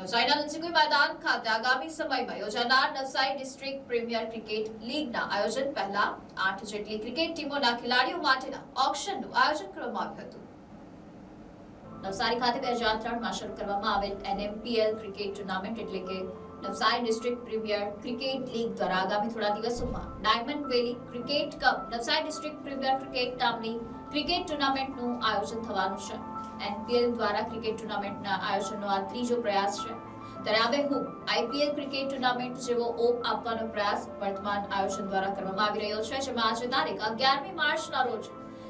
નવસારીના લુન્સીકુઈ मैदान ખાતે આગામી સમયમાં યોજાનાર નવસારી ડિસ્ટ્રિક્ટ પ્રીમિયર ક્રિકેટ લીગના આયોજન પહેલા 8 જેટલી ક્રિકેટ ટીમોના ખેલાડીઓ માટેના ઓક્શનનું આયોજન કરવામાં આવ્યું હતું। નવસારી ખાતે 2003માં શરૂ કરવામાં આવેલ NMPL ક્રિકેટ ટુર્નામેન્ટ એટલે કે Navsari district premier cricket league દ્વારા આગામી થોડા દિવસોમાં diamond valley cricket cup Navsari district premier cricket નામની ક્રિકેટ ટુર્નામેન્ટનું આયોજન થવાનું છે। NPL દ્વારા ક્રિકેટ ટુર્નામેન્ટના આયોજનનો આ ત્રીજો પ્રયાસ છે। ત્યારે આબેહૂબ IPL ક્રિકેટ ટુર્નામેન્ટ જેવો ઓપ આપવાનો પ્રયાસ વર્તમાન આયોજન દ્વારા કરવામાં આવી રહ્યો છે, જેમાં આજે તારીખ 11મી માર્ચના રોજ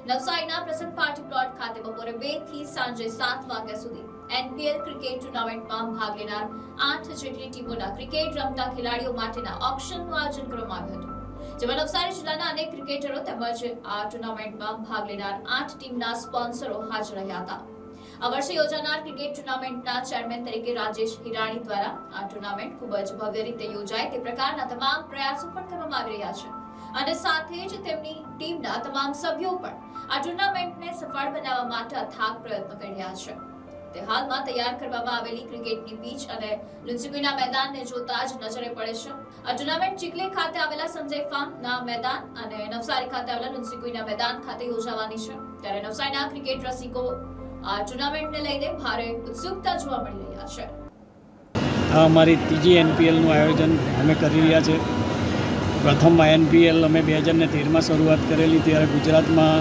નવસારીના પ્રસન્ન પાર્ટી પ્લોટ ખાતે બપોરે 2 થી સાંજે 7 વાગ્યા સુધી NPL ક્રિકેટ ટુર્નામેન્ટમાં ભાગ લેનાર 8 જેટલી ટીમોના ક્રિકેટ રમતા ખેલાડીઓ માટેના ઓક્શનનું આયોજન કરવામાં આવ્યું હતું, જેમાં નવસારી જિલ્લાના અનેક ક્રિકેટરો તેમજ આ ટુર્નામેન્ટમાં ભાગ લેનાર 8 ટીમના સ્પોન્સરો હાજર રહ્યા હતા। આ વર્ષે યોજાનાર ક્રિકેટ ટુર્નામેન્ટના ચેરમેન તરીકે રાજેશ હિરાણી દ્વારા આ ટુર્નામેન્ટ ખૂબ જ ભવ્ય રીતે યોજાય તે પ્રકારના તમામ પ્રયાસો પણ કરવામાં આવી રહ્યા છે અને સાથે જ તેમની ટીમના તમામ સભ્યો પણ આ ટુર્નામેન્ટને સફળ બનાવવા માટે અથાગ પ્રયત્નો કરી રહ્યા છે। તે હાલમાં તૈયાર કરવામાં આવેલી ક્રિકેટની પીચ અને લુન્સીકુઈના મેદાનને જોતા જ નજરે પડે છે। આ ટુર્નામેન્ટ ચીખલી ખાતે આવેલા સંજય ફાર્મના મેદાન અને નવસારી ખાતે આવેલા લુન્સીકુઈના મેદાન ખાતે યોજાવાની છે। ત્યારે નવસારીના ક્રિકેટ રસિકો આ ટુર્નામેન્ટને લઈને ભારે ઉત્સુકતા જોવા મળી રહ્યા છે। આ અમારી ત્રીજી NPLનું આયોજન અમે કરી રહ્યા છે। પ્રથમ NPL અમે 2013માં શરૂઆત કરેલી, ત્યારે ગુજરાતમાં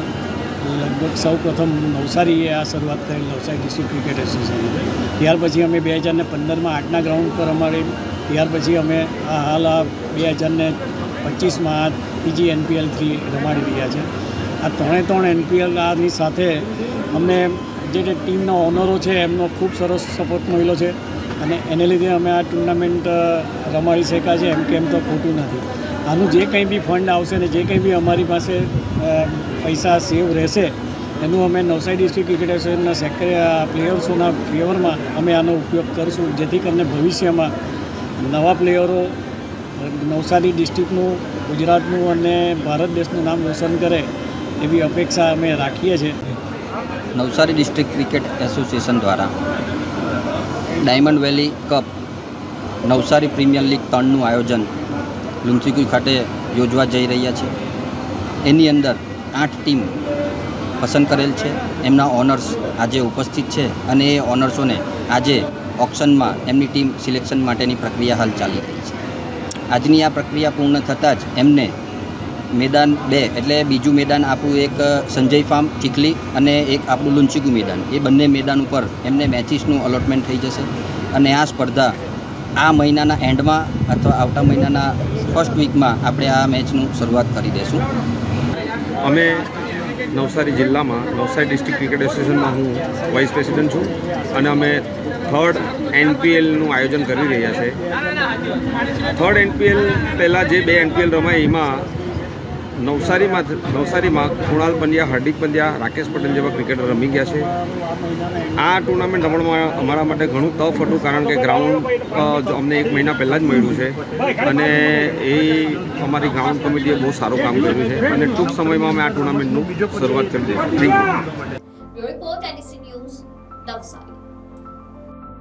લગભગ સૌ પ્રથમ નવસારીએ આ શરૂઆત કરેલી, નવસારી ડિસ્ટ્રિક્ટ ક્રિકેટ એસોસિએશન। ત્યાર પછી અમે 2015માં 8ના ગ્રાઉન્ડ પર અમારી, ત્યાર પછી અમે હાલ 2025માં ત્રીજી NPL 3 રમાડી રહ્યા છે। આ ત્રણે NPL આની સાથે અમને જે ટીમના ઓનરો છે એમનો ખૂબ સરસ સપોર્ટ મળ્યો છે અને એને લીધે અમે આ ટુર્નામેન્ટ રમાડી શક્યા છે। એમ કે એમ તો ખોટું નથી, આનું જે કંઈ બી ફંડ આવશે ને જે કંઈ બી અમારી પાસે પૈસા સેવ રહેશે એનું અમે નવસારી ડિસ્ટ્રિક્ટ ક્રિકેટ એસોસિએશનના પ્લેયર્સોના ફેવરમાં અમે આનો ઉપયોગ કરીશું, જેથી કરીને ભવિષ્યમાં નવા પ્લેયરો નવસારી ડિસ્ટ્રિક્ટનું, ગુજરાતનું અને ભારત દેશનું નામ રોશન કરે એવી અપેક્ષા અમે રાખીએ છીએ। નવસારી ડિસ્ટ્રિક્ટ ક્રિકેટ એસોસિએશન દ્વારા ડાયમંડ વેલી કપ નવસારી પ્રીમિયર લીગ 3નું આયોજન લુન્સીકુઈ ખાતે યોજવા જઈ રહ્યા છે। એની અંદર 8 ટીમ પસંદ કરેલ છે, એમના ઓનર્સ આજે ઉપસ્થિત છે અને એ ઓનર્સોને આજે ઓક્શનમાં એમની ટીમ સિલેક્શન માટેની પ્રક્રિયા હાલ ચાલી રહી છે। આજની આ પ્રક્રિયા પૂર્ણ થતાં જ એમને મેદાન 2 એટલે બીજું મેદાન આપણું એક સંજય ફાર્મ ચીખલી અને એક આપણું લુન્સીકુઈ મેદાન, એ બંને મેદાન ઉપર એમને મેચીસનું અલોટમેન્ટ થઈ જશે અને આ સ્પર્ધા આ મહિનાના એન્ડમાં અથવા આવતા મહિનાના ફર્સ્ટ વીકમાં આપણે આ મેચનું શરૂઆત કરી દઈશું। અમે નવસારી જિલ્લામાં નવસારી ડિસ્ટ્રિક્ટ ક્રિકેટ એસોસિએશનમાં હું વાઇસ પ્રેસિડન્ટ છું અને અમે 3rd NPLનું આયોજન કરી રહ્યા છે। 3rd NPL પહેલાં જે 2 NPL રમાય એમાં નવસારીમાં કુણાલ પંડ્યા, હાર્દિક પંડ્યા, રાકેશ પટેલ જેવા ક્રિકેટર રમી ગયા છે। આ ટુર્નામેન્ટ રમવામાં અમારા માટે ઘણું ટફ હતું, કારણ કે ગ્રાઉન્ડ અમને 1 મહિના પહેલાં જ મળ્યું છે અને એ અમારી ગ્રાઉન્ડ કમિટીએ બહુ સારું કામ કર્યું છે અને ટૂંક સમયમાં અમે આ ટુર્નામેન્ટનું શરૂઆત કરી દઈશું। Thank you. Bureau report NDC news, Navsari.